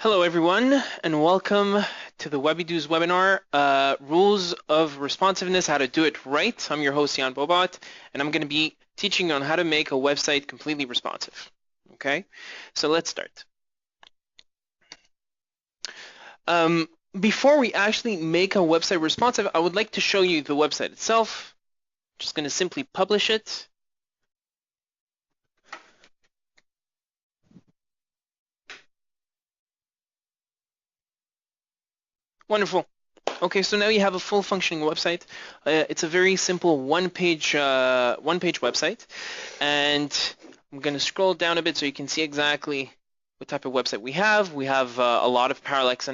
Hello everyone, and welcome to the Webydo's webinar, Rules of Responsiveness, How to Do It Right. I'm your host, Yann Bohbot, and I'm going to be teaching you on how to make a website completely responsive. Okay, so let's start. Before we actually make a website responsive, I would like to show you the website itself. Just going to simply publish it. Wonderful. Okay, so now you have a full functioning website. It's a very simple one-page website, and I'm going to scroll down a bit so you can see exactly what type of website we have. We have a lot of Parallax,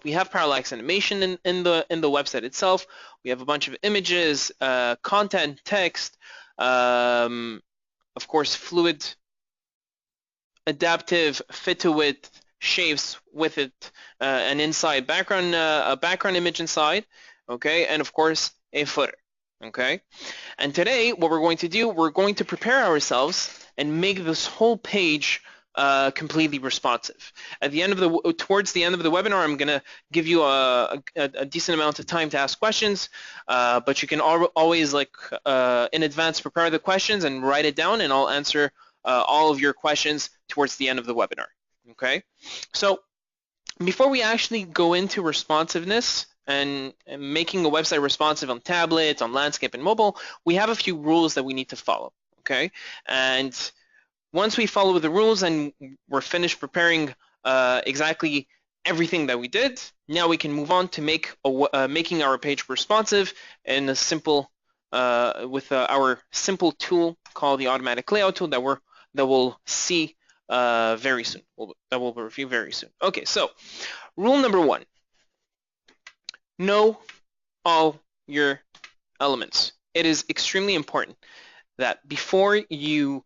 We have Parallax Animation in the website itself. We have a bunch of images, content, text, of course, fluid, adaptive, fit to width, shapes with it, an inside background, a background image inside, okay, and of course a footer, okay. And today, what we're going to do, we're going to prepare ourselves and make this whole page completely responsive. At the end of towards the end of the webinar, I'm going to give you a decent amount of time to ask questions, but you can always, like, in advance, prepare the questions and write it down, and I'll answer all of your questions towards the end of the webinar. Okay, so before we actually go into responsiveness and making a website responsive on tablet, on landscape, and mobile, we have a few rules that we need to follow. Okay, and once we follow the rules and we're finished preparing exactly everything that we did, now we can move on to making our page responsive in a simple with our simple tool called the automatic layout tool that we'll see very soon. That we'll review very soon. Okay, so rule number 1: know all your elements. It is extremely important that before you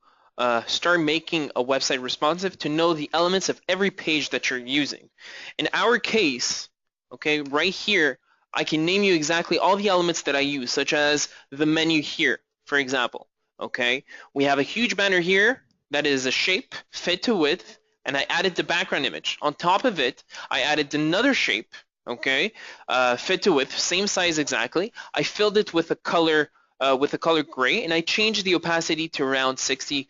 start making a website responsive, to know the elements of every page that you're using. In our case, okay, right here, I can name you exactly all the elements that I use, such as the menu here, for example. Okay, we have a huge banner here that is a shape, fit to width, and I added the background image. On top of it, I added another shape, okay, fit to width, same size exactly. I filled it with a color gray, and I changed the opacity to around 60%.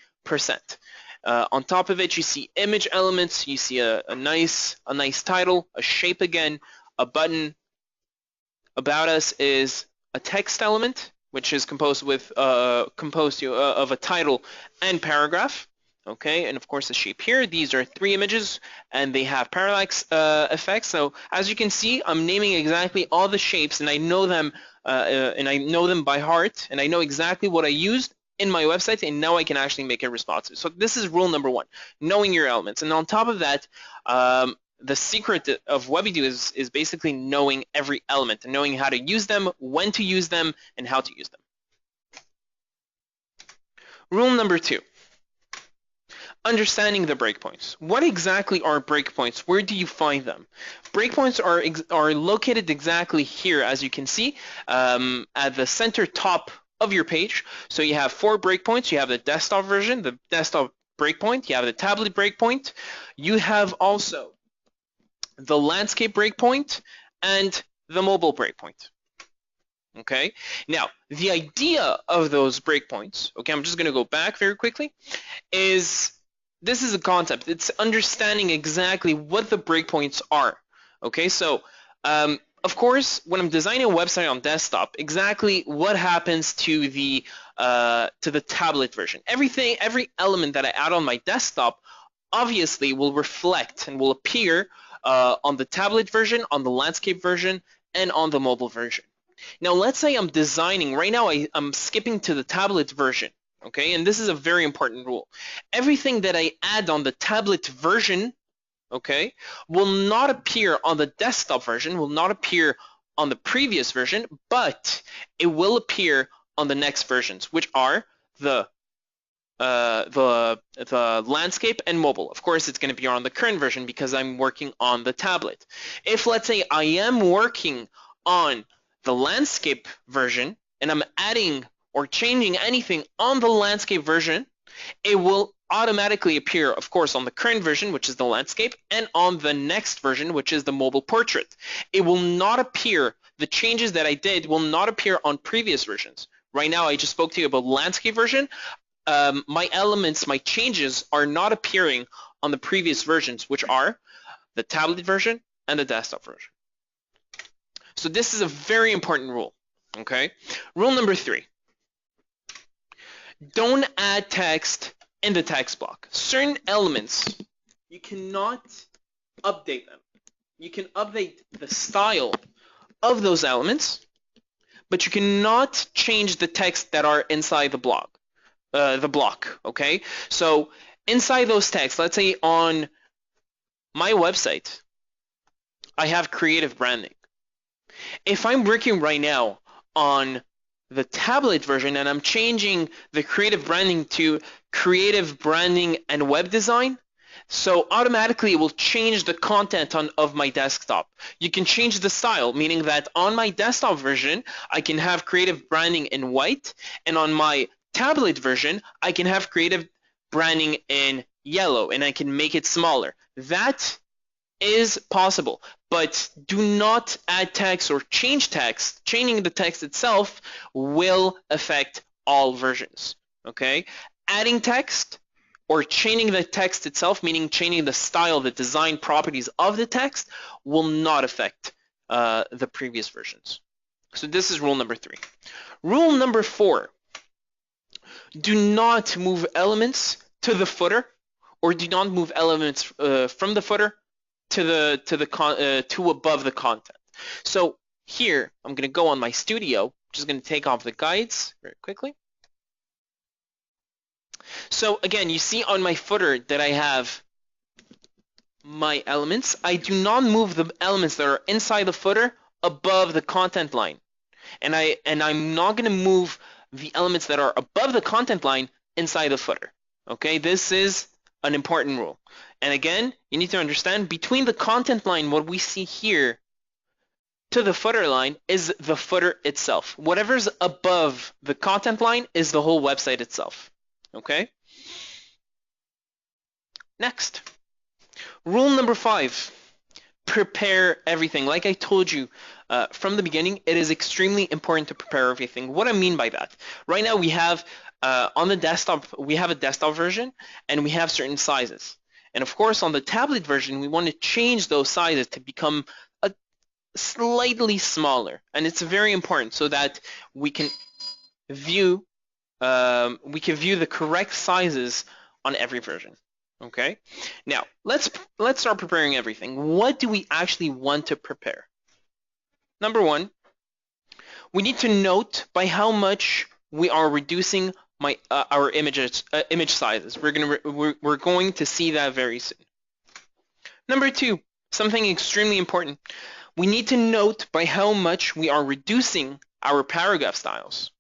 On top of it, you see image elements. You see a nice title, a shape again, a button. About us is a text element, which is composed of a title and paragraph. Okay, and of course the shape here. These are 3 images, and they have parallax effects. So as you can see, I'm naming exactly all the shapes, and I know them, by heart, and I know exactly what I used in my website, and now I can actually make it responsive. So this is rule number 1: knowing your elements. And on top of that, the secret of Webydo is basically knowing every element and knowing how to use them, when to use them, and how to use them. Rule number 2: understanding the breakpoints. What exactly are breakpoints? Where do you find them? Breakpoints are located exactly here, as you can see, at the center top of your page. So you have 4 breakpoints. You have the desktop version, the desktop breakpoint. You have the tablet breakpoint. You have also the landscape breakpoint and the mobile breakpoint. Okay, now the idea of those breakpoints, okay, I'm just going to go back very quickly, is this is a concept. It's understanding exactly what the breakpoints are. Okay, so of course, when I'm designing a website on desktop, exactly what happens to the tablet version? Every element that I add on my desktop obviously will reflect and will appear on the tablet version, on the landscape version, and on the mobile version. Now, let's say I'm designing, right now I'm skipping to the tablet version, okay, and this is a very important rule. Everything that I add on the tablet version, okay, will not appear on the desktop version, will not appear on the previous version, but it will appear on the next versions, which are the landscape and mobile. Of course, it's going to be on the current version because I'm working on the tablet. If, let's say, I am working on the landscape version and I'm adding or changing anything on the landscape version, it will automatically appear, of course, on the current version, which is the landscape, and on the next version, which is the mobile portrait. It will not appear, the changes that I did will not appear on previous versions. Right now, I just spoke to you about landscape version. My elements, my changes are not appearing on the previous versions, which are the tablet version and the desktop version. So this is a very important rule, okay? Rule number 3. Don't add text in the text block. Certain elements, you cannot update them. You can update the style of those elements, but you cannot change the text that are inside the block. Okay? So inside those texts, let's say on my website, I have creative branding. If I'm working right now on the tablet version and I'm changing the creative branding to creative branding and web design, so automatically it will change the content of my desktop. You can change the style, meaning that on my desktop version, I can have creative branding in white, and on my tablet version, I can have creative branding in yellow, and I can make it smaller. That is possible, but do not add text or change text. Changing the text itself will affect all versions, okay? Adding text or changing the text itself, meaning changing the style, the design properties of the text, will not affect the previous versions. So this is rule number 3. Rule number 4, do not move elements to the footer, or do not move elements from the footer to above the content. So here, I'm going to go on my studio, just going to take off the guides very quickly. So again, you see on my footer that I have my elements. I do not move the elements that are inside the footer above the content line. And I'm not going to move the elements that are above the content line inside the footer. Okay, this is an important rule. And again, you need to understand between the content line, what we see here, to the footer line is the footer itself. Whatever's above the content line is the whole website itself. Okay? Next. Rule number 5, prepare everything. Like I told you from the beginning, it is extremely important to prepare everything. What I mean by that, right now we have on the desktop, we have a desktop version and we have certain sizes. And of course, on the tablet version, we want to change those sizes to become slightly smaller. And it's very important so that we can view the correct sizes on every version. Okay. Now let's start preparing everything. What do we actually want to prepare? Number 1, we need to note by how much we are reducing our image sizes. We're going to see that very soon. Number 2, something extremely important. We need to note by how much we are reducing our paragraph styles.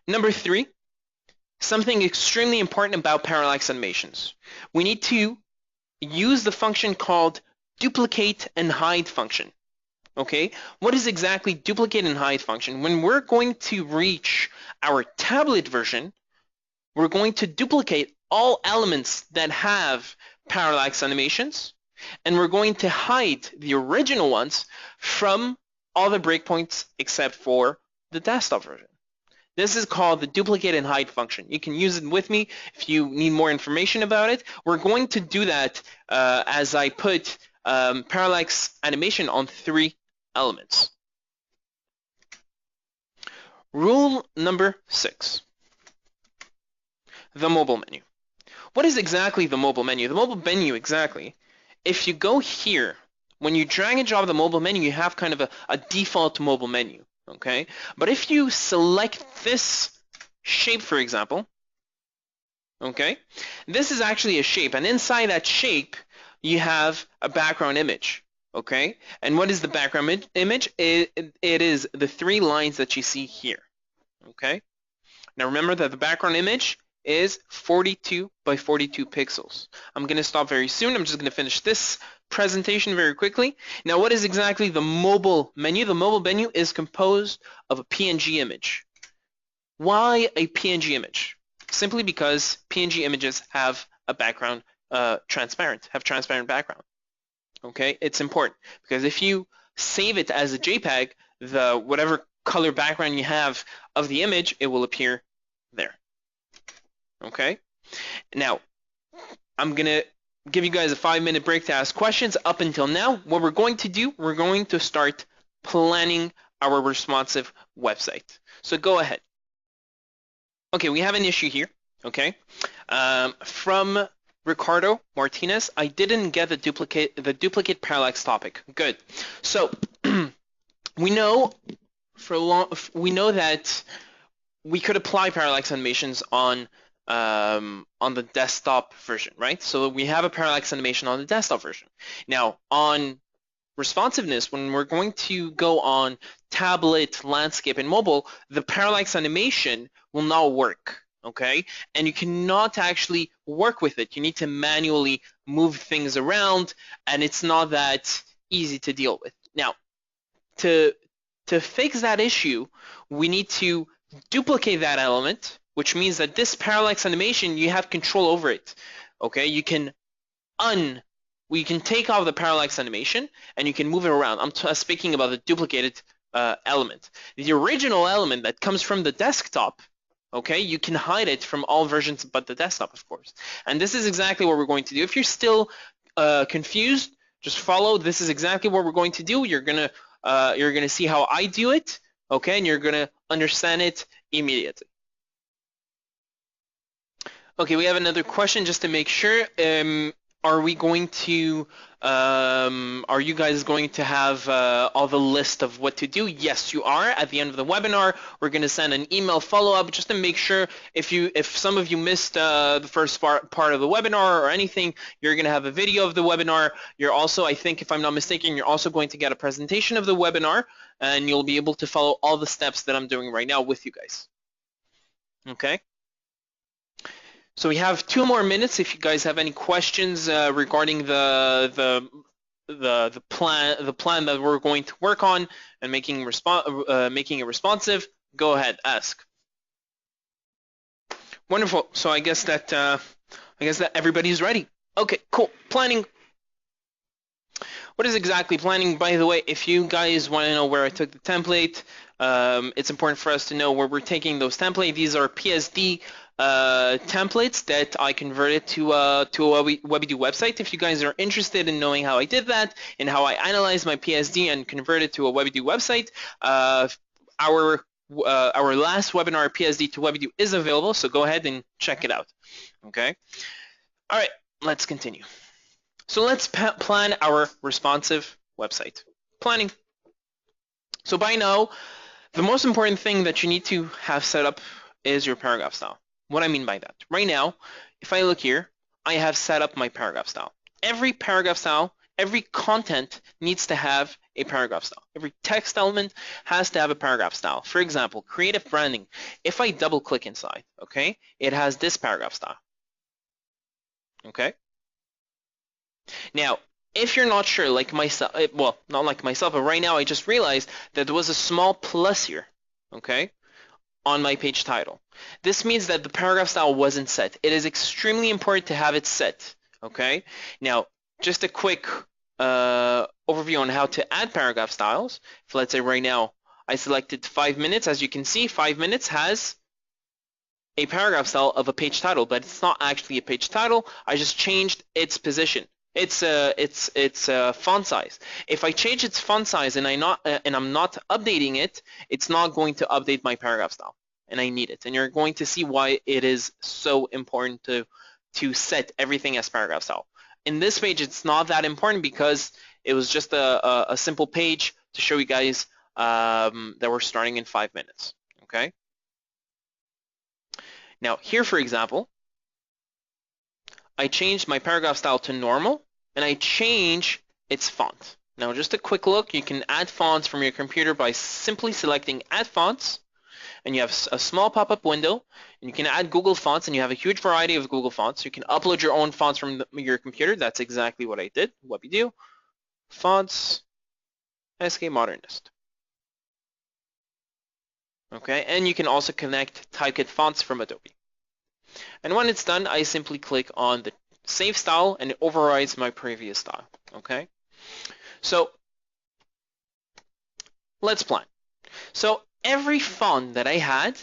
Number 3, something extremely important about Parallax Animations. We need to use the function called duplicate and hide function. Okay, what is exactly duplicate and hide function? When we're going to reach our tablet version, we're going to duplicate all elements that have Parallax Animations, and we're going to hide the original ones from all the breakpoints except for the desktop version. This is called the duplicate and hide function. You can use it with me if you need more information about it. We're going to do that as I put Parallax Animation on 3 elements. Rule number 6, the mobile menu. What is exactly the mobile menu? The mobile menu, exactly, if you go here, when you drag and drop the mobile menu, you have kind of a default mobile menu, okay? But if you select this shape, for example, okay, this is actually a shape, and inside that shape, you have a background image. Okay, and what is the background image? It is the 3 lines that you see here. Okay, now remember that the background image is 42 by 42 pixels. I'm going to stop very soon. I'm just going to finish this presentation very quickly. Now, what is exactly the mobile menu? The mobile menu is composed of a PNG image. Why a PNG image? simply because PNG images have a background transparent background. Okay, it's important because if you save it as a JPEG, the whatever color background you have of the image, it will appear there. Okay, now I'm gonna give you guys a 5-minute break to ask questions. Up until now, what we're going to do, we're going to start planning our responsive website. So go ahead. Okay, we have an issue here. Okay, from Ricardo Martinez, I didn't get the duplicate parallax topic. Good. So we know that we could apply parallax animations on the desktop version, right? So we have a parallax animation on the desktop version. Now on responsiveness, when we're going to go on tablet, landscape, and mobile, the parallax animation will not work. Okay, and you cannot actually work with it. You need to manually move things around, and it's not that easy to deal with. Now, to fix that issue, we need to duplicate that element, which means that this parallax animation, you have control over it. Okay, you can take off the parallax animation and you can move it around. I'm speaking about the duplicated element. The original element that comes from the desktop, okay, you can hide it from all versions but the desktop, of course. And this is exactly what we're going to do. If you're still confused, just follow. This is exactly what we're going to do. You're gonna see how I do it, okay, and you're gonna understand it immediately. Okay, we have another question just to make sure. Are you guys going to have all the list of what to do? Yes, you are. At the end of the webinar, we're going to send an email follow-up just to make sure if some of you missed the first part of the webinar or anything, you're going to have a video of the webinar. You're also, I think, if I'm not mistaken, you're also going to get a presentation of the webinar, and you'll be able to follow all the steps that I'm doing right now with you guys. Okay? So we have 2 more minutes. If you guys have any questions regarding the plan that we're going to work on and making it responsive, go ahead, ask. Wonderful. So I guess that everybody's ready. Okay, cool. Planning. What is exactly planning? By the way, if you guys want to know where I took the template, it's important for us to know where we're taking those templates. These are PSD templates that I converted to a Webydo website. If you guys are interested in knowing how I did that and how I analyzed my PSD and converted to a Webydo website, our last webinar, PSD to Webydo, is available, so go ahead and check it out. Okay. All right, let's continue. So let's plan our responsive website. Planning. So by now, the most important thing that you need to have set up is your paragraph style. What I mean by that, right now, if I look here, I have set up my paragraph style. Every paragraph style, every content needs to have a paragraph style. Every text element has to have a paragraph style. For example, creative branding. If I double click inside, okay, it has this paragraph style. Okay. Now, if you're not sure, like myself, well, not like myself, but right now I just realized that there was a small plus here, okay, on my page title. This means that the paragraph style wasn't set. It is extremely important to have it set, okay? Now, just a quick overview on how to add paragraph styles. If let's say right now I selected 5 minutes, as you can see, 5 minutes has a paragraph style of a page title, but it's not actually a page title. I just changed its position. It's font size. If I change its font size and I'm not updating it, it's not going to update my paragraph style, and I need it. And you're going to see why it is so important to set everything as paragraph style. In this page, it's not that important because it was just a simple page to show you guys that we're starting in 5 minutes. Okay. Now here, for example, I changed my paragraph style to normal, and I change its font. Now, just a quick look, you can add fonts from your computer by simply selecting Add Fonts, and you have a small pop-up window, and you can add Google Fonts, and you have a huge variety of Google Fonts. You can upload your own fonts from your computer. That's exactly what I did. Webydo, Fonts, SK Modernist. Okay, and you can also connect Typekit fonts from Adobe. And when it's done, I simply click on the save style and it overrides my previous style, okay? So let's plan. So every font that I had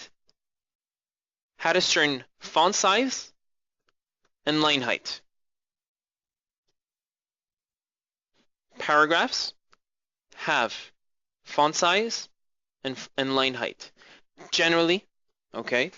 a certain font size and line height. Paragraphs have font size and line height. Generally, okay,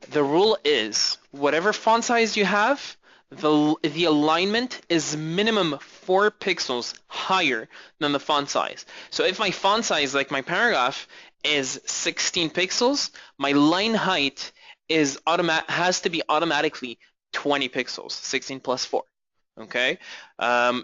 the rule is whatever font size you have, the alignment is minimum 4 pixels higher than the font size. So if my font size, like my paragraph, is 16 pixels, my line height has to be automatically 20 pixels, 16 plus 4. Okay,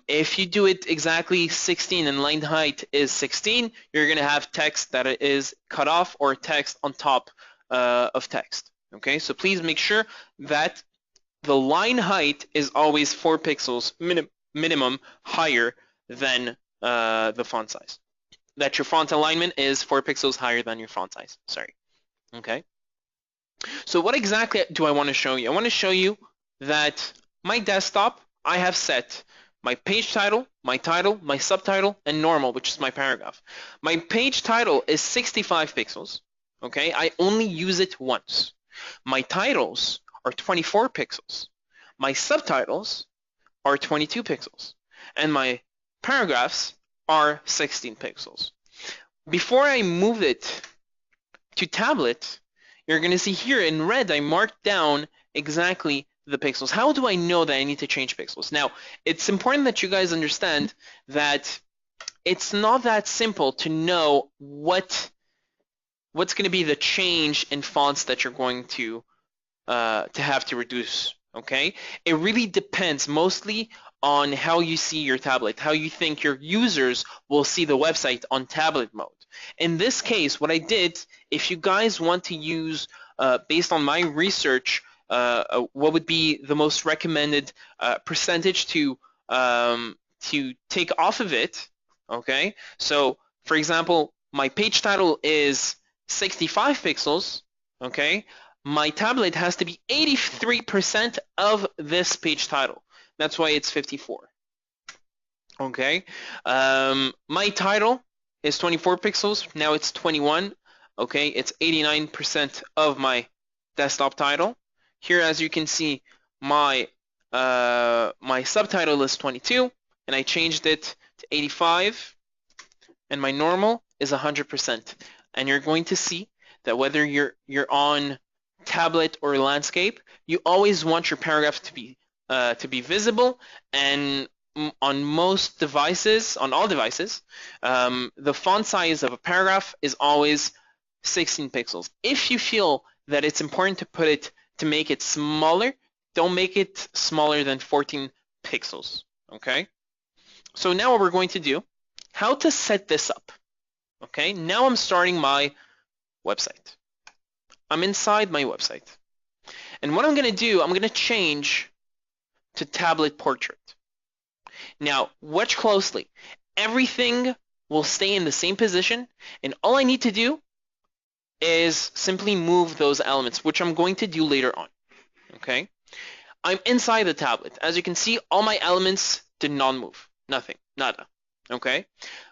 if you do it exactly 16 and line height is 16, you're going to have text that is cut off or text on top of text. Okay, so please make sure that the line height is always 4 pixels minimum higher than the font size. That your font alignment is 4 pixels higher than your font size. Sorry. Okay. So what exactly do I want to show you? I want to show you that my desktop, I have set my page title, my subtitle, and normal, which is my paragraph. My page title is 65 pixels. Okay, I only use it once. My titles are 24 pixels. My subtitles are 22 pixels. And my paragraphs are 16 pixels. Before I move it to tablet, you're going to see here in red, I marked down exactly the pixels. How do I know that I need to change pixels? Now, it's important that you guys understand that it's not that simple to know what's going to be the change in fonts that you're going to have to reduce. Okay, it really depends mostly on how you see your tablet, how you think your users will see the website on tablet mode. In this case, what I did, if you guys want to use, based on my research, what would be the most recommended percentage to take off of it, okay? So, for example, my page title is 65 pixels, okay? My tablet has to be 83% of this page title. That's why it's 54. Okay. My title is 24 pixels. Now it's 21. Okay. It's 89% of my desktop title. Here, as you can see, my subtitle is 22, and I changed it to 85, and my normal is 100%. And you're going to see that whether you're on tablet or landscape, you always want your paragraph to be visible, and on most devices, on all devices, the font size of a paragraph is always 16 pixels. If you feel that it's important to make it smaller, don't make it smaller than 14 pixels, okay? So now what we're going to do, how to set this up, okay? Now I'm starting my website. I'm inside my website. And what I'm going to do, I'm going to change to tablet portrait. Now, watch closely. Everything will stay in the same position, and all I need to do is simply move those elements, which I'm going to do later on. Okay? I'm inside the tablet. As you can see, all my elements did not move. Nothing. Nada. Okay?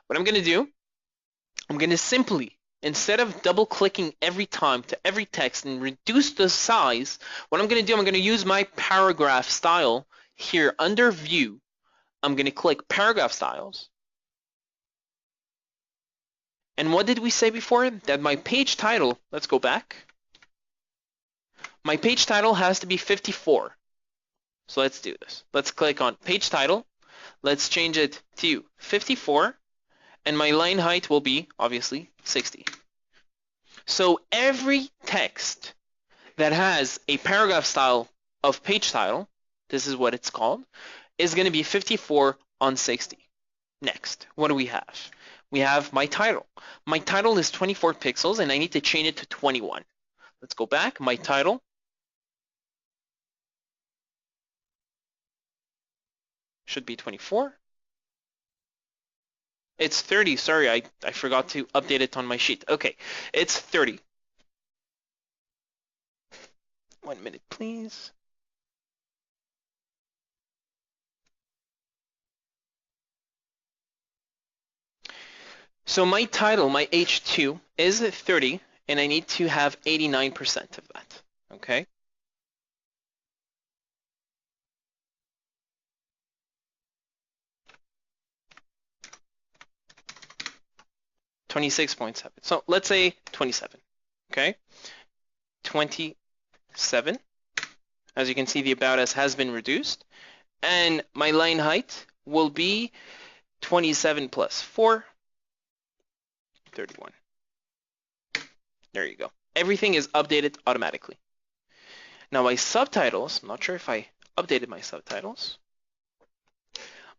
What I'm going to do, I'm going to simply, instead of double-clicking every time to every text and reduce the size, what I'm going to do, I'm going to use my paragraph style here under View. I'm going to click Paragraph Styles. And what did we say before? That my page title, let's go back. My page title has to be 54. So let's do this. Let's click on Page Title. Let's change it to 54. And my line height will be, obviously, 60. So every text that has a paragraph style of page title, this is what it's called, is going to be 54 on 60. Next, what do we have? We have my title. My title is 24 pixels, and I need to change it to 21. Let's go back. My title. Should be 24. It's 30. Sorry, I forgot to update it on my sheet. Okay, it's 30. 1 minute, please. So my title, my H2, is 30, and I need to have 89% of that, okay? $26.7. So let's say 27, okay? 27. As you can see, the About Us has been reduced. And my line height will be 27 plus 4, 31. There you go. Everything is updated automatically. Now my subtitles, I'm not sure if I updated my subtitles.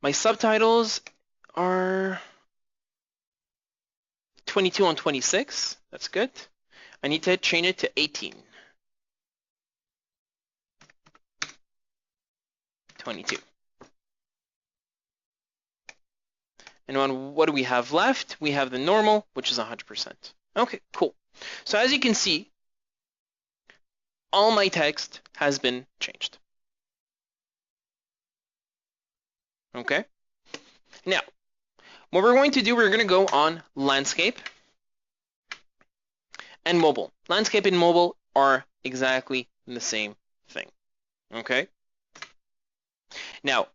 My subtitles are 22 on 26. That's good. I need to change it to 18. 22. And on what do we have left? We have the normal, which is 100%. Okay, cool. So as you can see, all my text has been changed. Okay. Now, what we're going to do, we're going to go on landscape and mobile. Landscape and mobile are exactly the same thing. Okay. Now,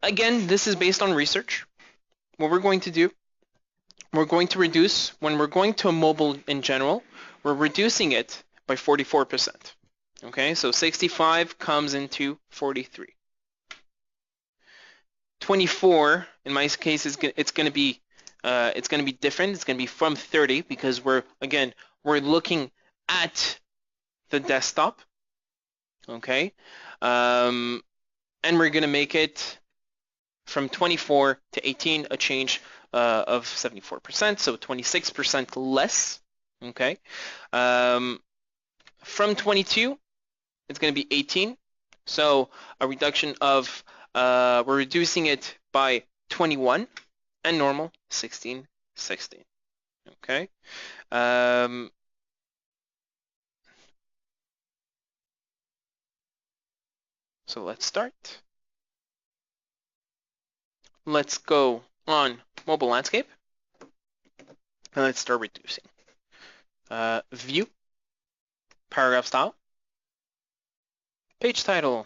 again, this is based on research. What we're going to do, we're going to reduce, when we're going to mobile in general, we're reducing it by 44%. Okay, so 65 comes into 43. 24, in my case, it's going to be different. It's going to be from 30 because we're looking at the desktop. Okay, and we're going to make it from 24 to 18, a change of 74%, so 26% less. Okay, from 22, it's going to be 18, so a reduction of we're reducing it by 21, and normal 16, 16. Okay. So let's start. Let's go on mobile landscape, and let's start reducing. View, paragraph style, page title.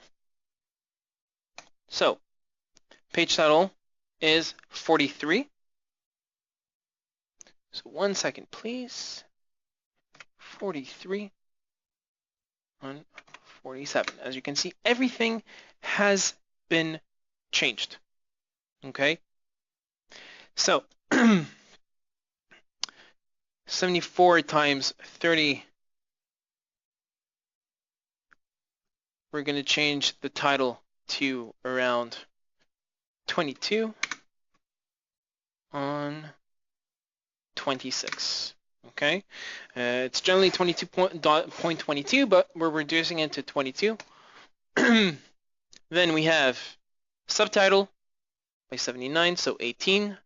So page title is 43. So 1 second, please. 43 on 47. As you can see, everything has been changed. Okay. So 74 times 30. We're going to change the title to around 22 on 26. Okay, it's generally 22.22, but we're reducing it to 22. Then we have subtitle by 79, so 18.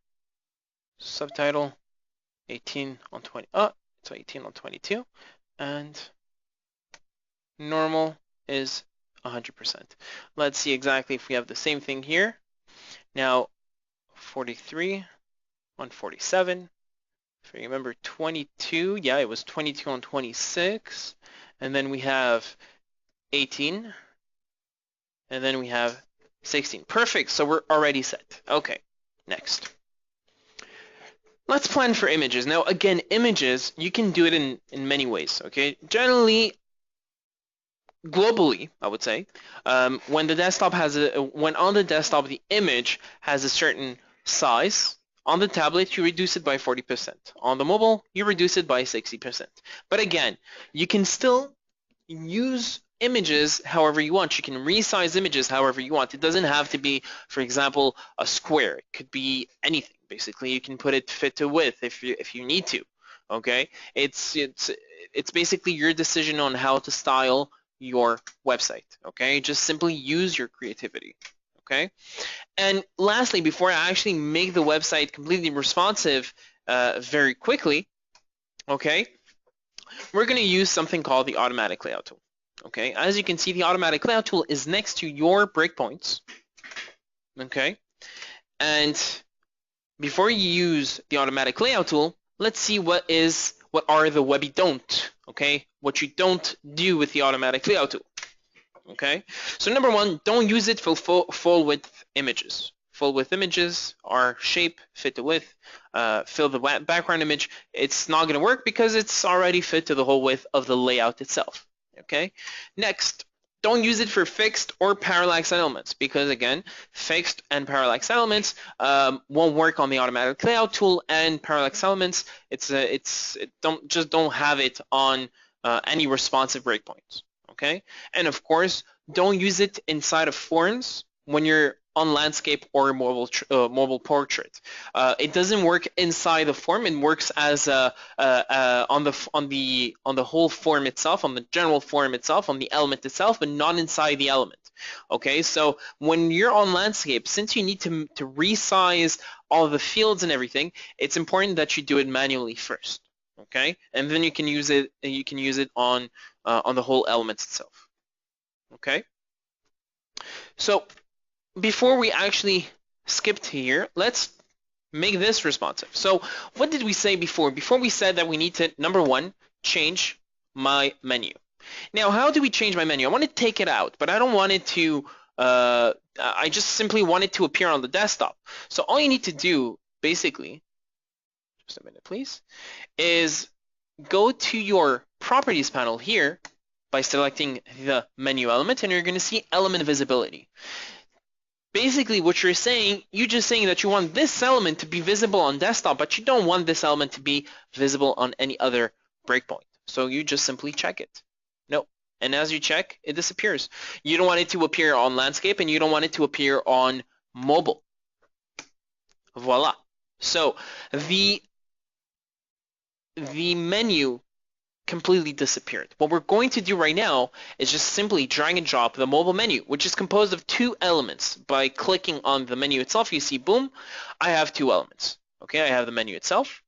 Subtitle 18 on 20. So 18 on 22, and normal is 100%. Let's see exactly if we have the same thing here. Now 43 on 47. If you remember 22, yeah, it was 22 on 26, and then we have 18, and then we have 16. Perfect, so we're already set. Okay, next. Let's plan for images. Now, again, images, you can do it in many ways, okay? Generally, globally, I would say, when the desktop when on the desktop the image has a certain size, on the tablet, you reduce it by 40%. On the mobile, you reduce it by 60%. But again, you can still use images however you want. You can resize images however you want. It doesn't have to be, for example, a square. It could be anything. Basically, you can put it fit to width if you need to. Okay, it's basically your decision on how to style your website. Okay, just simply use your creativity. Okay, and lastly, before I actually make the website completely responsive very quickly, okay, we're going to use something called the automatic layout tool. Okay, as you can see, the automatic layout tool is next to your breakpoints. Okay, and before you use the automatic layout tool, let's see what are the Webby don't. Okay, what you don't do with the automatic layout tool. Okay, so number one, don't use it for full width images. Full width images are shape, fit to width, fill the background image. It's not going to work because it's already fit to the whole width of the layout itself. Okay, next, don't use it for fixed or parallax elements because again, fixed and parallax elements won't work on the automatic layout tool, and parallax elements don't have it on any responsive breakpoints. Okay, and of course, don't use it inside of forms when you're on landscape or mobile portrait. It doesn't work inside the form. It works as on the whole form itself, on the general form itself, on the element itself, but not inside the element. Okay, so when you're on landscape, since you need to resize all the fields and everything, it's important that you do it manually first. Okay, and then you can use it. You can use it on the whole element itself. Okay, so before we actually skip to here, let's make this responsive. So what did we say before? Before we said that we need to, number one, change my menu. Now, how do we change my menu? I want to take it out, but I don't want it to, I just simply want it to appear on the desktop. So all you need to do, basically, just a minute please, is go to your properties panel here by selecting the menu element, and you're going to see element visibility. Basically, what you're saying that you want this element to be visible on desktop, but you don't want this element to be visible on any other breakpoint. So you just simply check it. No. And as you check, it disappears. You don't want it to appear on landscape, and you don't want it to appear on mobile. Voila. So the menu completely disappeared. What we're going to do right now is just simply drag and drop the mobile menu, which is composed of two elements. By clicking on the menu itself, you see, boom, I have two elements. Okay, I have the menu itself.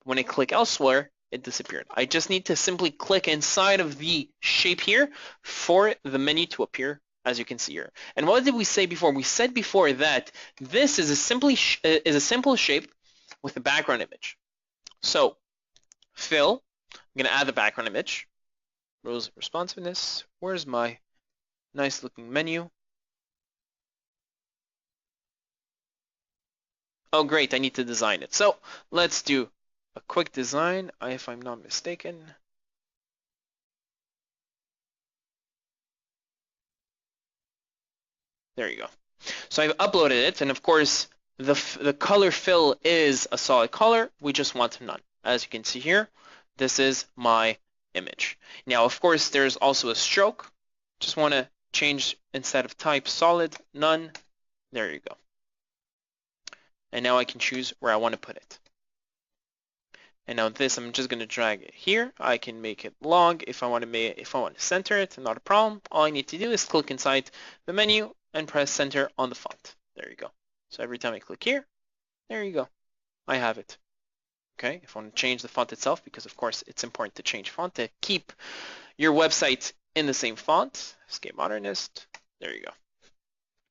When I click elsewhere, it disappeared. I just need to simply click inside of the shape here for the menu to appear, as you can see here. And what did we say before? We said before that this is a simple shape with a background image. So fill. I'm going to add the background image. Rules of responsiveness. Where's my nice looking menu? Oh great, I need to design it. So let's do a quick design, if I'm not mistaken. There you go. So I've uploaded it, and of course the color fill is a solid color. We just want none. As you can see here, this is my image. Now, of course, there's also a stroke. Just want to change, instead of type solid, none. There you go. And now I can choose where I want to put it. And now this, I'm just going to drag it here. I can make it long if I want to center it, not a problem. All I need to do is click inside the menu and press center on the font. There you go. So every time I click here, there you go. I have it. Okay, if I want to change the font itself, because of course it's important to change font to keep your website in the same font, Escape Modernist, there you go.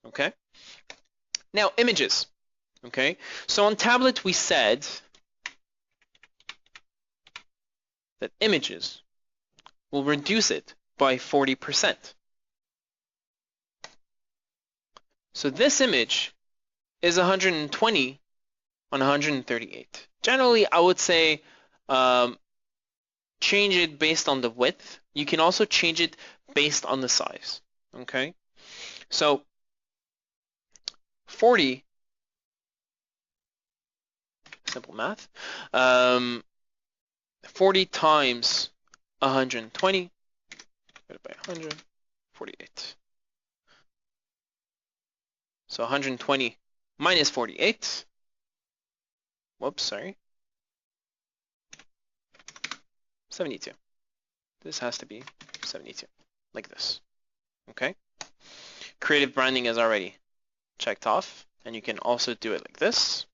Okay, now images. Okay, so on tablet we said that images will reduce it by 40%. So this image is 120 on 138. Generally, I would say change it based on the width. You can also change it based on the size. Okay, so 40, simple math, 40 times 120 divided by 100, 48. So 120 minus 48. Whoops, sorry. 72. This has to be 72, like this. Okay. Creative branding is already checked off, and you can also do it like this.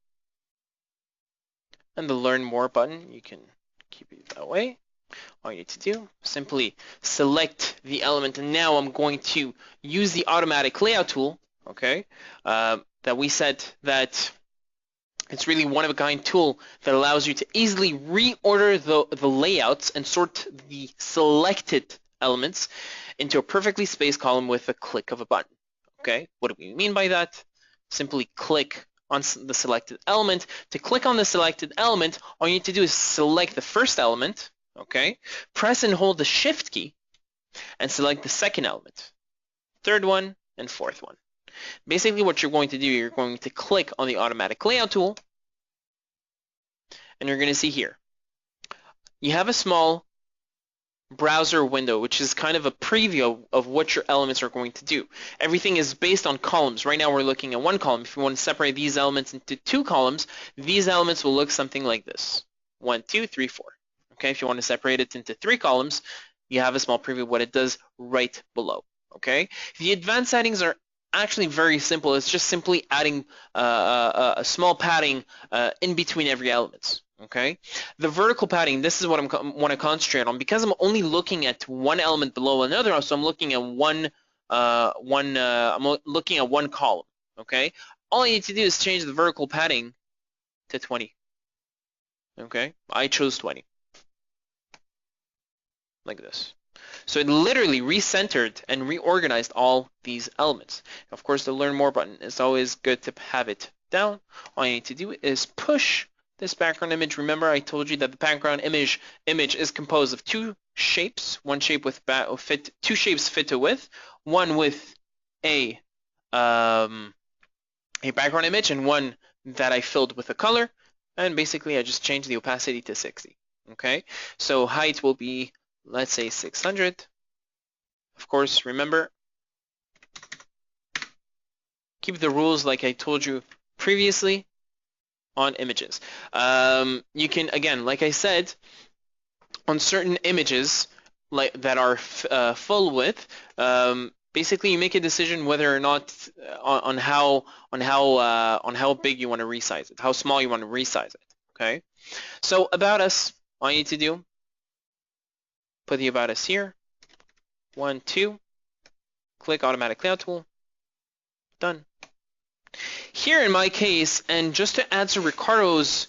And the Learn More button, you can keep it that way. All you need to do, simply select the element, and now I'm going to use the automatic layout tool, okay, that we said that it's really one-of-a-kind tool that allows you to easily reorder the layouts and sort the selected elements into a perfectly spaced column with a click of a button. Okay, what do we mean by that? Simply click on the selected element. To click on the selected element, all you need to do is select the first element, okay, press and hold the Shift key, and select the second element, third one, and fourth one. Basically what you're going to do, you're going to click on the automatic layout tool, and you're going to see here, you have a small browser window, which is kind of a preview of what your elements are going to do. Everything is based on columns. Right now we're looking at one column. If you want to separate these elements into two columns, these elements will look something like this. 1, 2, 3, 4. Okay, if you want to separate it into 3 columns, you have a small preview of what it does right below. Okay, the advanced settings are actually very simple. It's just simply adding a small padding in between every element. Okay, the vertical padding, this is what I want to concentrate on, because I'm only looking at one element below another, so I'm looking at one column. Okay, all I need to do is change the vertical padding to 20. Okay, I chose 20, like this. So it literally recentered and reorganized all these elements. Of course, the Learn More button is always good to have it down. All you need to do is push this background image. Remember, I told you that the background image is composed of 2 shapes. One shape with 2 shapes fit to width, one with a background image, and one that I filled with a color. And basically, I just changed the opacity to 60. Okay, so height will be, let's say, 600. Of course, remember, keep the rules like I told you previously on images. You can, again, like I said, on certain images like that are full width, basically you make a decision whether or not on how big you want to resize it, how small you want to resize it. Okay, so about us, all you need to do, put the about us here, 1, 2, click automatic layout tool, done. Here in my case, and just to answer Ricardo's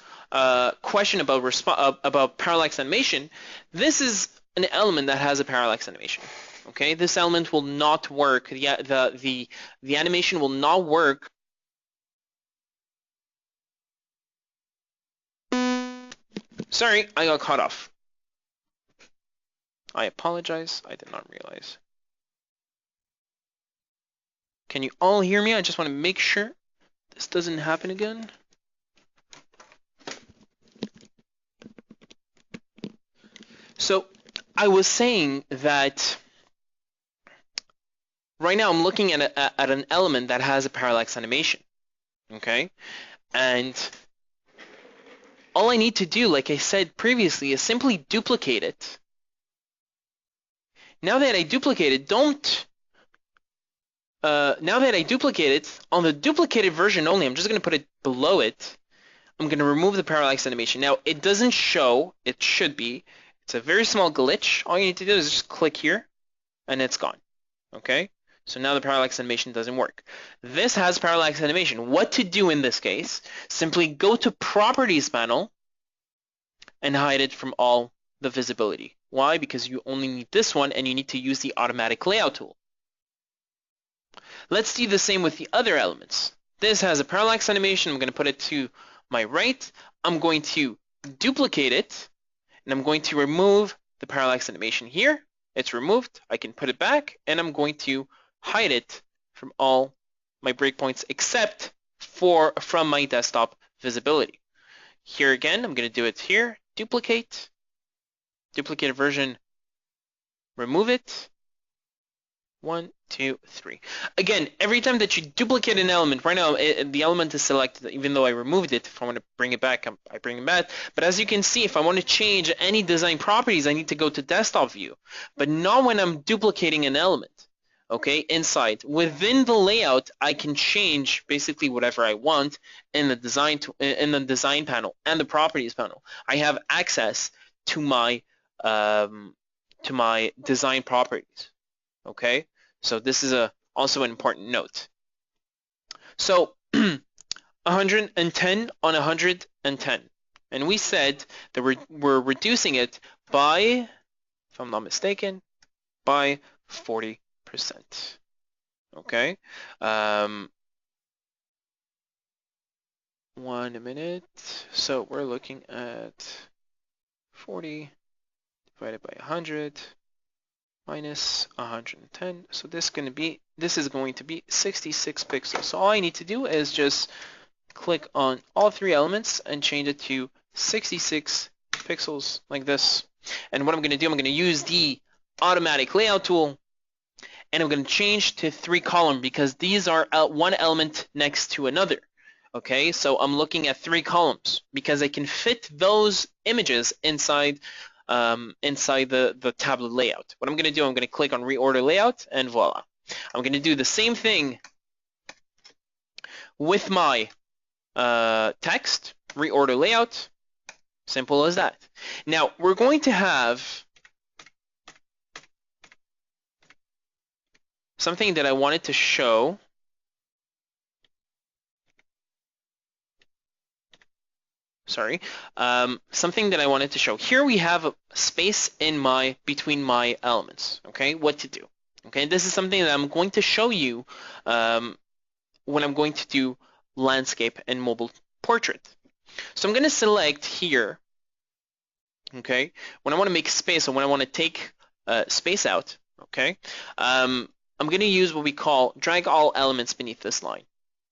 question about parallax animation, this is an element that has a parallax animation. Okay, this element will not work. The animation will not work. Sorry, I got cut off. I apologize. I did not realize. Can you all hear me? I just want to make sure this doesn't happen again. So I was saying that right now I'm looking at an element that has a parallax animation. Okay, and all I need to do, like I said previously, is simply duplicate it. Now that I duplicate it, now that I duplicate it, on the duplicated version only, I'm just going to put it below it. I'm going to remove the parallax animation. Now, it doesn't show. It should be. It's a very small glitch. All you need to do is just click here, and it's gone. Okay? So now the parallax animation doesn't work. This has parallax animation. What to do in this case? Simply go to Properties panel and hide it from all the visibility. Why? Because you only need this one, and you need to use the automatic layout tool. Let's do the same with the other elements. This has a parallax animation. I'm going to put it to my right. I'm going to duplicate it, and I'm going to remove the parallax animation here. It's removed. I can put it back, and I'm going to hide it from all my breakpoints except from my desktop visibility. Here again, I'm going to do it here. Duplicate, duplicated version, remove it. 1, 2, 3. Again, every time that you duplicate an element, right now the element is selected, even though I removed it. If I want to bring it back, I bring it back. But as you can see, if I want to change any design properties, I need to go to desktop view. But not when I'm duplicating an element. Okay, inside. Within the layout, I can change basically whatever I want in the design panel and the properties panel. I have access to my to my design properties. Okay, so this is also an important note. So 110 on 110, and we said that we're reducing it by, if I'm not mistaken, by 40%. Okay. 1 minute. So we're looking at 40 divided by 100 minus 110. So this is going to be 66 pixels. So all I need to do is just click on all three elements and change it to 66 pixels like this. And what I'm going to do, I'm going to use the automatic layout tool, and I'm going to change to 3 column because these are one element next to another. Okay, so I'm looking at 3 columns because I can fit those images inside the tablet layout. What I'm going to do, I'm going to click on Reorder Layout, and voila. I'm going to do the same thing with my text, Reorder Layout. Simple as that. Now, we're going to have something that I wanted to show. Sorry, something that I wanted to show. Here we have a space in between my elements. Okay, what to do? Okay, this is something that I'm going to show you when I'm going to do landscape and mobile portrait. So I'm going to select here. Okay, when I want to make space, or when I want to take space out. Okay, I'm going to use what we call drag all elements beneath this line.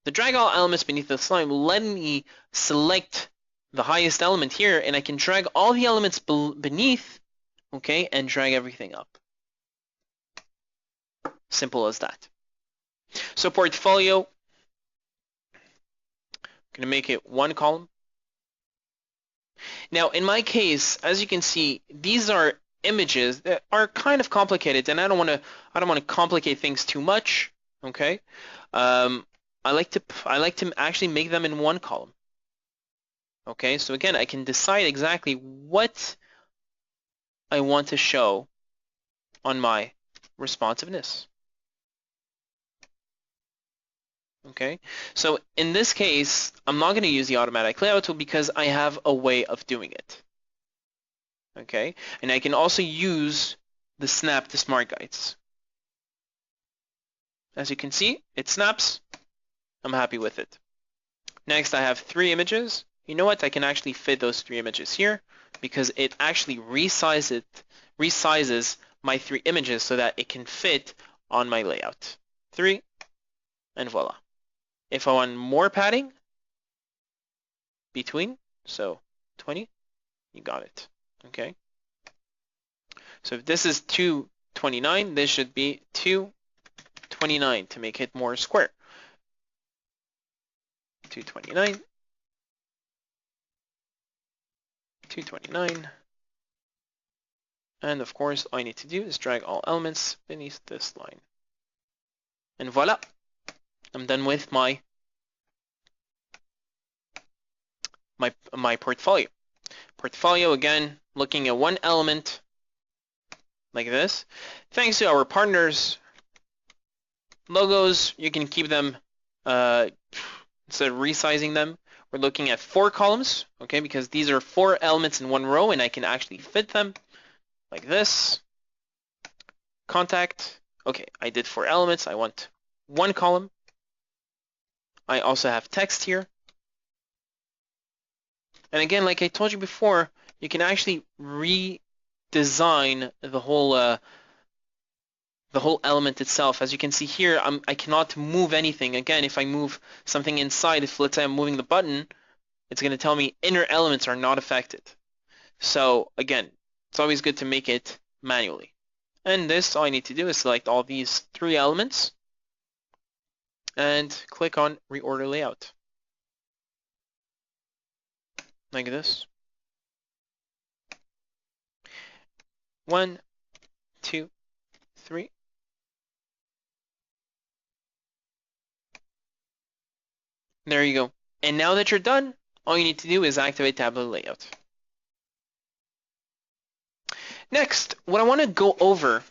The drag all elements beneath this line will let me select the highest element here, and I can drag all the elements beneath, okay, and drag everything up. Simple as that. So portfolio, I'm going to make it 1 column. Now, in my case, as you can see, these are images that are kind of complicated, and I don't want to complicate things too much. Okay, I like to actually make them in 1 column. Okay, so again, I can decide exactly what I want to show on my responsiveness. Okay, so in this case, I'm not going to use the automatic layout tool because I have a way of doing it. Okay, and I can also use the snap to smart guides. As you can see, it snaps. I'm happy with it. Next, I have 3 images. You know what? I can actually fit those 3 images here because it actually resizes my 3 images so that it can fit on my layout. 3, and voila. If I want more padding between, so 20, you got it. Okay. So if this is 229, this should be 229 to make it more square. 229. 229, and of course all I need to do is drag all elements beneath this line, and voila, I'm done with my portfolio. Portfolio, again, looking at 1 element like this. Thanks to our partners, logos, you can keep them instead of resizing them. We're looking at 4 columns, okay, because these are 4 elements in 1 row, and I can actually fit them like this. Contact, okay, I did 4 elements. I want 1 column. I also have text here. And again, like I told you before, you can actually redesign the whole element itself. As you can see here, I cannot move anything. Again, if I move something inside, if let's say I'm moving the button, it's going to tell me inner elements are not affected. So again, it's always good to make it manually. And this, all I need to do is select all these 3 elements and click on Reorder Layout. Like this. 1, 2, 3. There you go. And now that you're done, all you need to do is activate tablet layout. Next, what I want to go over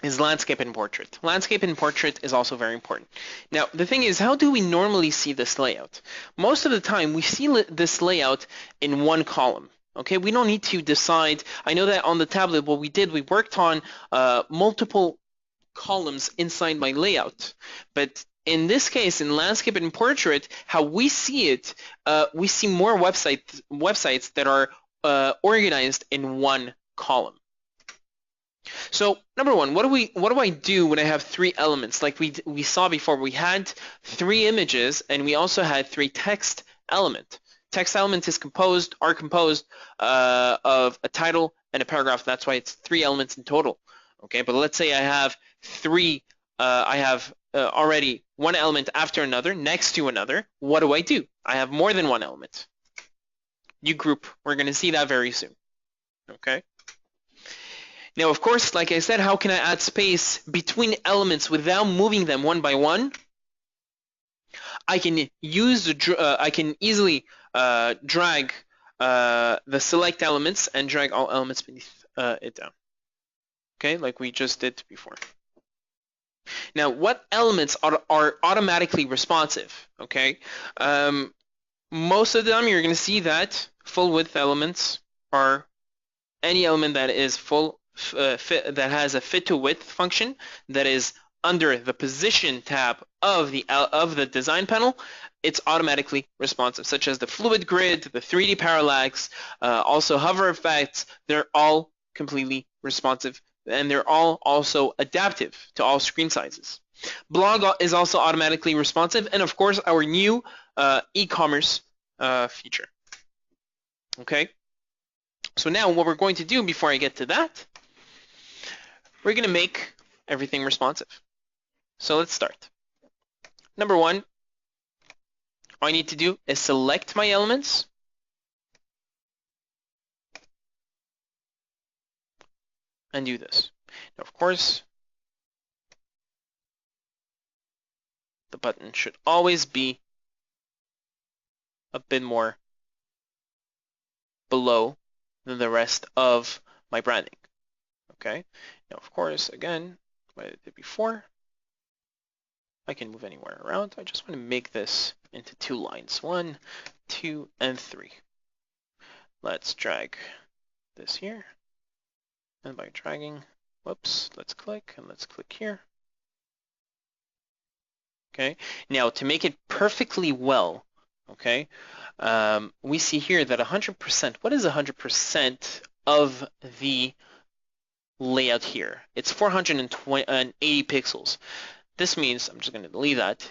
is landscape and portrait. Landscape and portrait is also very important. Now, the thing is, how do we normally see this layout? Most of the time, we see this layout in one column. Okay, we don't need to decide. I know that on the tablet, what we did, we worked on multiple columns inside my layout. But in this case, in landscape and portrait, how we see it, we see more websites that are organized in one column. So number one, what do I do when I have three elements? Like we saw before, we had three images and we also had three text element. Text element is composed of a title and a paragraph. That's why it's three elements in total. Okay, but let's say I have three. I have already one element after another, next to another. What do? I have more than one element. You group. We're going to see that very soon. Okay. Now, of course, like I said, how can I add space between elements without moving them one by one? I can use I can easily drag the select elements and drag all elements beneath it down. Okay, like we just did before. Now, what elements are automatically responsive? Okay, most of them you're going to see that full width elements are any element that is full. That has a fit to width function that is under the position tab of the design panel, it's automatically responsive, such as the fluid grid, the 3D parallax, also hover effects. They're all completely responsive, and they're all also adaptive to all screen sizes. Blog is also automatically responsive, and of course our new e-commerce feature. Okay, so now what we're going to do before I get to that, we're going to make everything responsive. So let's start. Number one, all I need to do is select my elements. And do this. Now, of course, the button should always be a bit more below than the rest of my branding. Okay. Now, of course, again, what I did before, I can move anywhere around. I just want to make this into two lines, 1, 2, and 3. Let's drag this here. And by dragging, whoops, let's click and let's click here. Okay. Now, to make it perfectly well, okay, we see here that 100%, what is 100% of the layout here? It's 480 pixels. This means, I'm just going to delete that.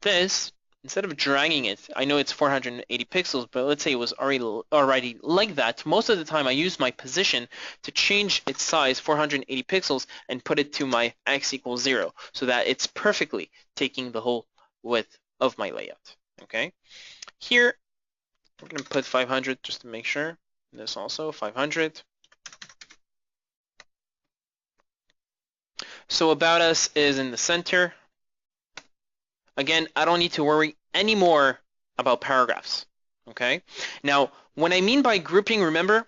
This, instead of dragging it, I know it's 480 pixels, but let's say it was already like that. Most of the time I use my position to change its size 480 pixels and put it to my x equals 0 so that it's perfectly taking the whole width of my layout. Okay. Here, we're going to put 500 just to make sure. This also 500. So About Us is in the center. Again, I don't need to worry anymore about paragraphs. Okay. Now, when I mean by grouping, remember,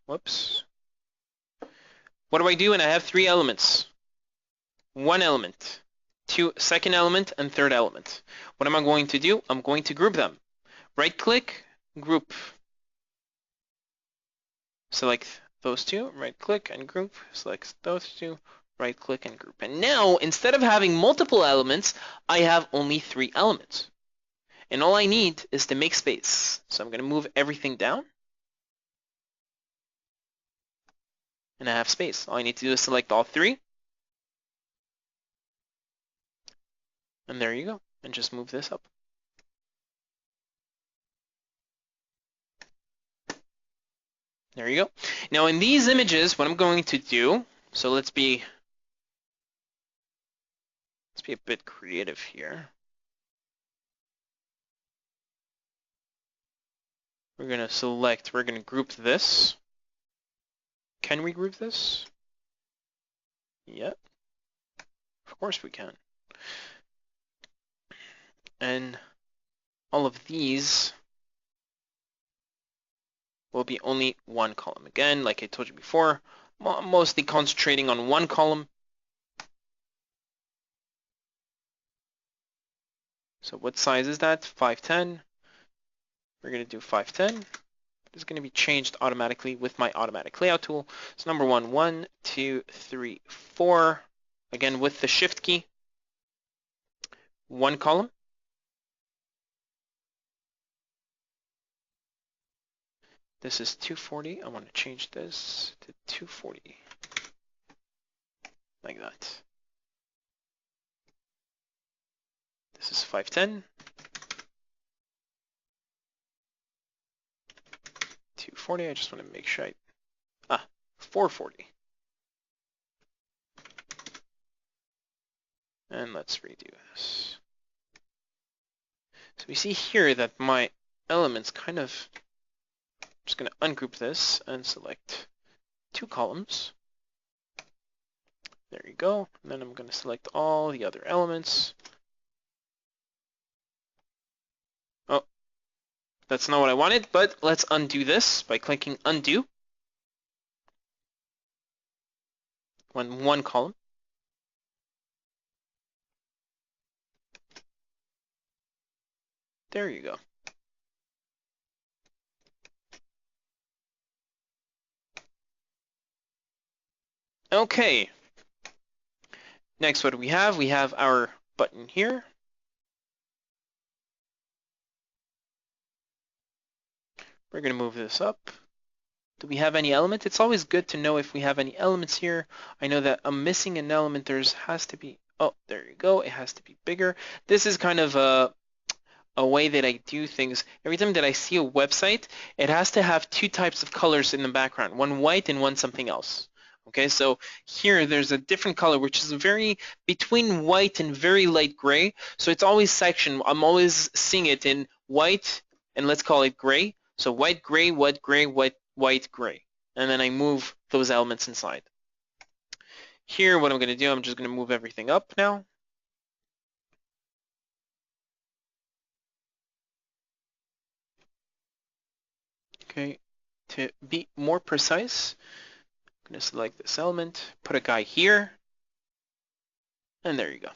whoops. What do I do when I have three elements? One element, second element, and third element. What am I going to do? I'm going to group them. Right-click, group. Select those two, right-click and group. Select those two, right-click and group. And now, instead of having multiple elements, I have only three elements. And all I need is to make space. So I'm going to move everything down. And I have space. All I need to do is select all three. And there you go. And just move this up. There you go. Now in these images, what I'm going to do, so let's be a bit creative here. We're going to group this. Can we group this? Yep. Of course we can. And all of these will be only one column. Again, like I told you before, mostly concentrating on one column. So what size is that? 510. We're going to do 510. It's going to be changed automatically with my automatic layout tool. So number 1, 2, 3, 4. Again, with the shift key, one column. This is 240. I want to change this to 240. Like that. This is 510. 240. I just want to make sure 440. And let's redo this. So we see here that my elements kind of, I'm just going to ungroup this and select 2 columns. There you go. And then I'm going to select all the other elements. Oh, that's not what I wanted, but let's undo this by clicking undo. One column. There you go. Okay. Next, what do we have? We have our button here. We're going to move this up. Do we have any element? It's always good to know if we have any elements here. I know that I'm missing an element. There's has to be, oh, there you go. It has to be bigger. This is kind of a way that I do things. Every time that I see a website, it has to have 2 types of colors in the background, one white and one something else. Okay, so here there's a different color, which is very between white and very light gray. So it's always sectioned. I'm always seeing it in white, and let's call it gray. So white, gray, white, gray, white, gray. And then I move those elements inside. Here, what I'm going to do, I'm just going to move everything up now. Okay, to be more precise, I'm going to select this element, put a guy here, and there you go.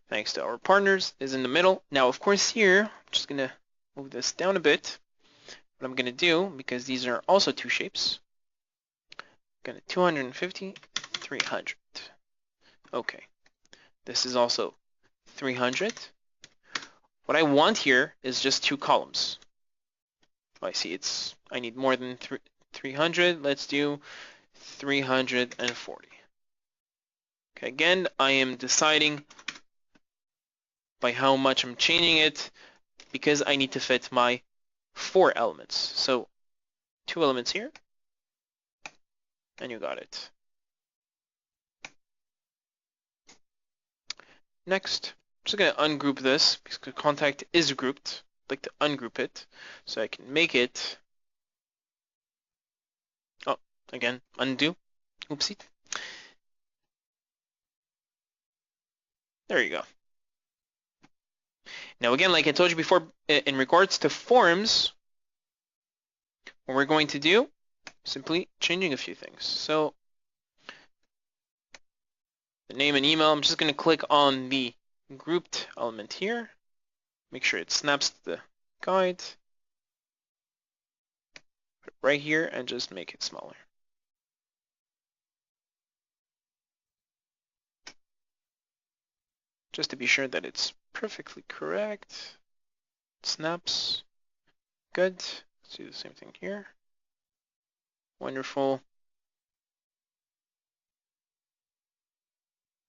Thanks to our partners, is in the middle. Now, of course, here, I'm just going to move this down a bit. What I'm going to do, because these are also 2 shapes, I'm going to 250, 300. Okay, this is also 300. What I want here is just 2 columns. Oh, I see I need more than 300. Let's do 340. Okay, again, I am deciding by how much I'm changing it because I need to fit my 4 elements. So 2 elements here, and you got it. Next, I'm just going to ungroup this because the contact is grouped. I'd like to ungroup it so I can make it. Oh, again, undo. Oopsie. There you go. Now again, like I told you before, in regards to forms, what we're going to do, simply changing a few things. So the name and email, I'm just going to click on the grouped element here. Make sure it snaps to the guide. Put it right here and just make it smaller. Just to be sure that it's perfectly correct. Snaps. Good. Let's do the same thing here. Wonderful.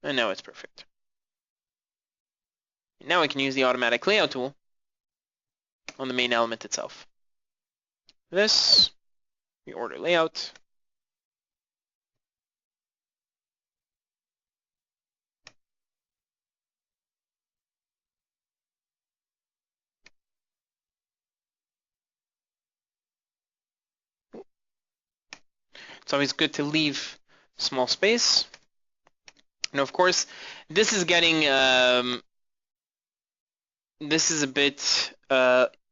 And now it's perfect. Now I can use the automatic layout tool on the main element itself. This, reorder layout. It's always good to leave small space. And of course, this is getting, this is a bit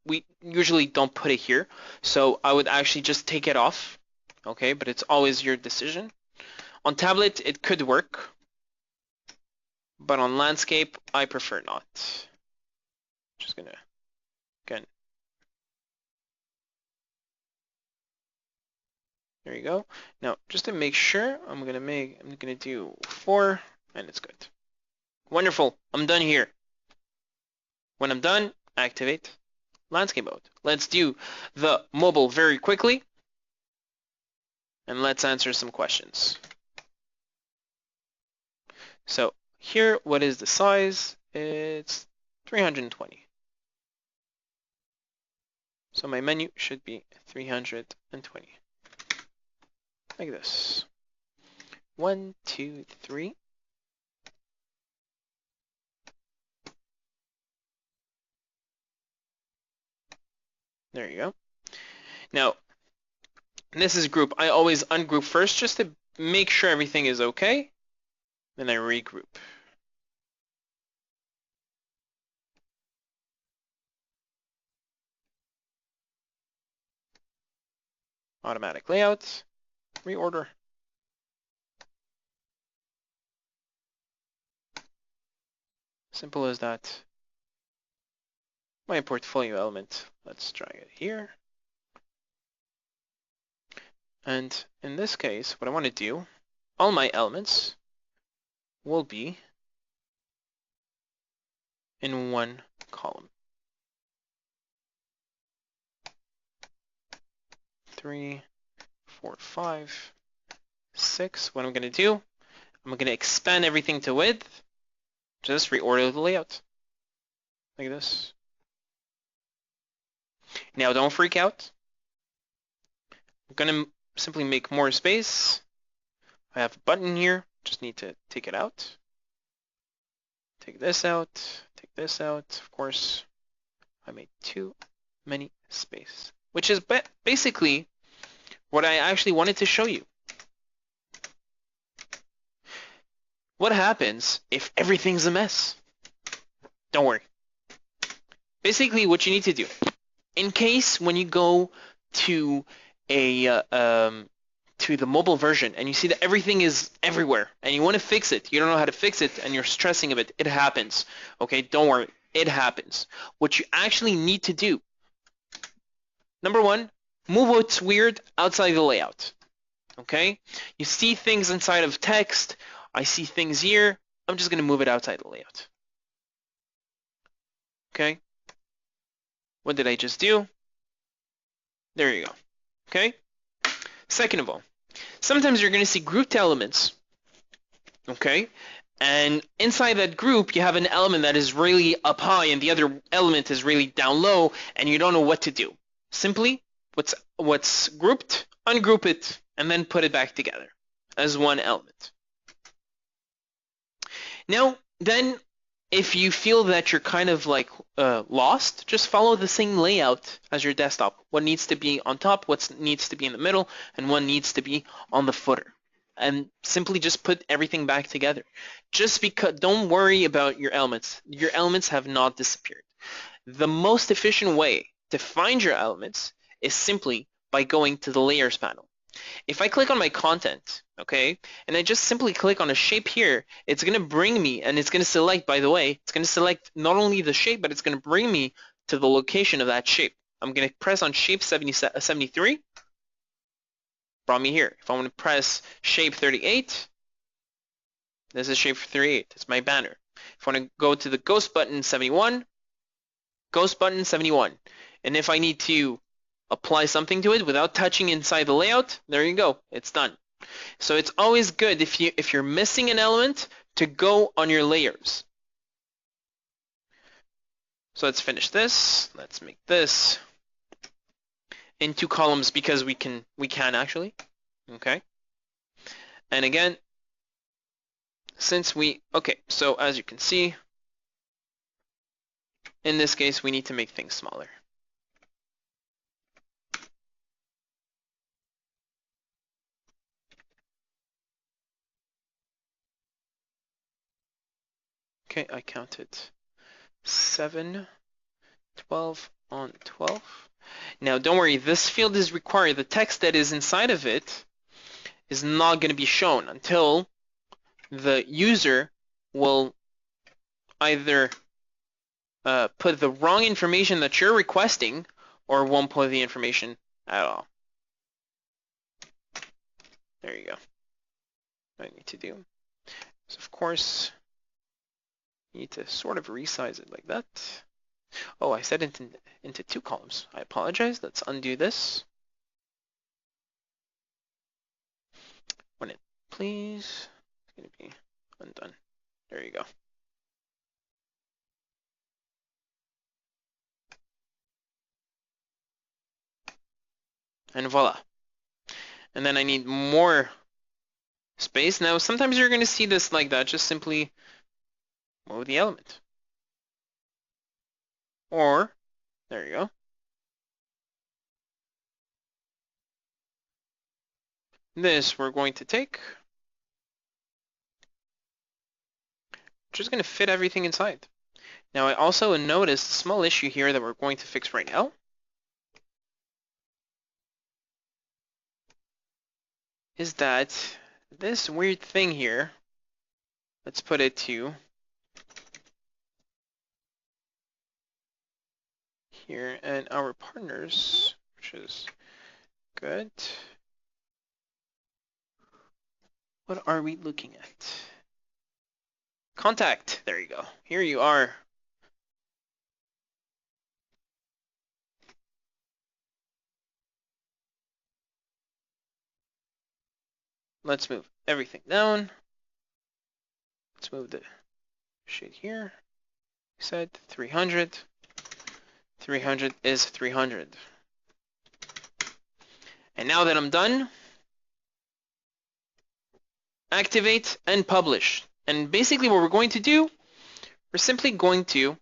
we usually don't put it here. So I would actually just take it off, okay? But it's always your decision. On tablet, it could work, but on landscape, I prefer not. Just gonna, again, there you go. Now, just to make sure, I'm gonna do 4, and it's good. Wonderful, I'm done here. When I'm done, activate landscape mode. Let's do the mobile very quickly, and let's answer some questions. So here, what is the size? It's 320. So my menu should be 320. Like this. 1, 2, 3. There you go. Now, this is group. I always ungroup first just to make sure everything is okay. Then I regroup. Automatic layout, reorder. Simple as that. My portfolio element, let's drag it here. And in this case, what I want to do, all my elements will be in one column. 3, 4, 5, 6. What I'm going to do, I'm going to expand everything to width. Just reorder the layout. Like this. Now don't freak out. I'm going to simply make more space. I have a button here. Just need to take it out. Take this out. Take this out. Of course, I made too many space, which is basically what I actually wanted to show you. What happens if everything's a mess? Don't worry. Basically, what you need to do, in case when you go to to the mobile version and you see that everything is everywhere and you want to fix it, you don't know how to fix it and you're stressing a bit, it happens. Okay, don't worry, it happens. What you actually need to do, number 1, move what's weird outside the layout. Okay, you see things inside of text. I see things here. I'm just going to move it outside the layout. Okay, what did I just do? There you go. Okay. Second of all, sometimes you're going to see grouped elements, okay? And inside that group, you have an element that is really up high and the other element is really down low, and you don't know what to do. Simply, what's grouped, ungroup it, and then put it back together as one element. Now, then, if you feel that you're kind of like lost, just follow the same layout as your desktop. What needs to be on top, what needs to be in the middle, and what needs to be on the footer. And simply just put everything back together. Just because, don't worry about your elements. Your elements have not disappeared. The most efficient way to find your elements is simply by going to the layers panel. If I click on my content, okay, and I just simply click on a shape here, it's going to bring me, and it's going to select, by the way, it's going to select not only the shape, but it's going to bring me to the location of that shape. I'm going to press on shape 73, brought me here. If I want to press shape 38, this is shape 38, it's my banner. If I want to go to the ghost button 71, ghost button 71. And if I need to apply something to it without touching inside the layout, there you go, it's done. So it's always good if you're missing an element to go on your layers. So let's finish this. Let's make this in 2 columns because we can actually. Okay. And again, okay, so as you can see, in this case, we need to make things smaller. Okay, I counted 7 12 on 12. Now don't worry, this field is required. The text that is inside of it is not going to be shown until the user will either put the wrong information that you're requesting or won't put the information at all. There you go. What I need to do is, of course, you need to sort of resize it like that. Oh, I set it into 2 columns. I apologize. Let's undo this. Run it, please. It's going to be undone. There you go. And voila. And then I need more space. Now, sometimes you're going to see this like that. Just simply move the element. Or, there you go. This we're going to take. Just going to fit everything inside. Now, I also noticed a small issue here that we're going to fix right now. Is that this weird thing here, let's put it to here, and our partners, which is good. What are we looking at? Contact, there you go. Here you are. Let's move everything down. Let's move the shit here. We said 300. 300 is 300. And now that I'm done, activate and publish. And basically what we're going to do, we're simply going to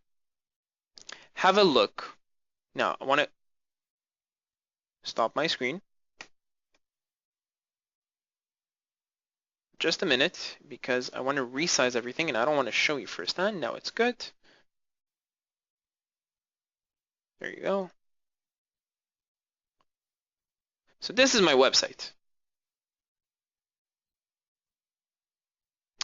have a look. Now, I want to stop my screen. Just a minute, because I want to resize everything and I don't want to show you firsthand. Now it's good. There you go. So this is my website.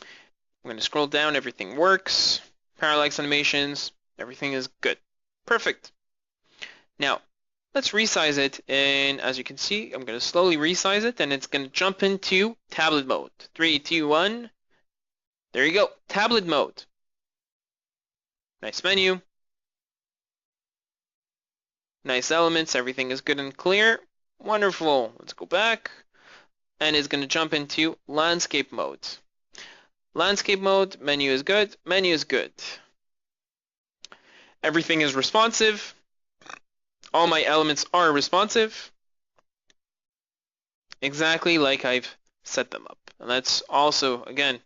I'm going to scroll down, everything works. Parallax animations, everything is good. Perfect. Now, let's resize it, and as you can see, I'm going to slowly resize it, and it's going to jump into tablet mode. 3, 2, 1. There you go, tablet mode. Nice menu. Nice elements, everything is good and clear. Wonderful. Let's go back, and it's going to jump into landscape mode. Landscape mode, menu is good, menu is good. Everything is responsive. All my elements are responsive. Exactly like I've set them up. And that's also, again,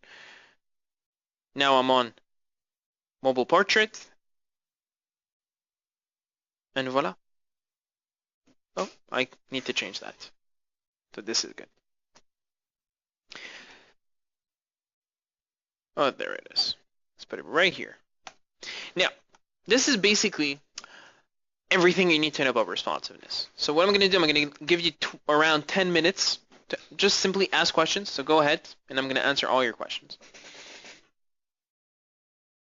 now I'm on mobile portrait. And voila. Oh, I need to change that. So this is good. Oh, there it is. Let's put it right here. Now, this is basically everything you need to know about responsiveness. So what I'm going to do, I'm going to give you around 10 minutes to just simply ask questions. So go ahead, and I'm going to answer all your questions.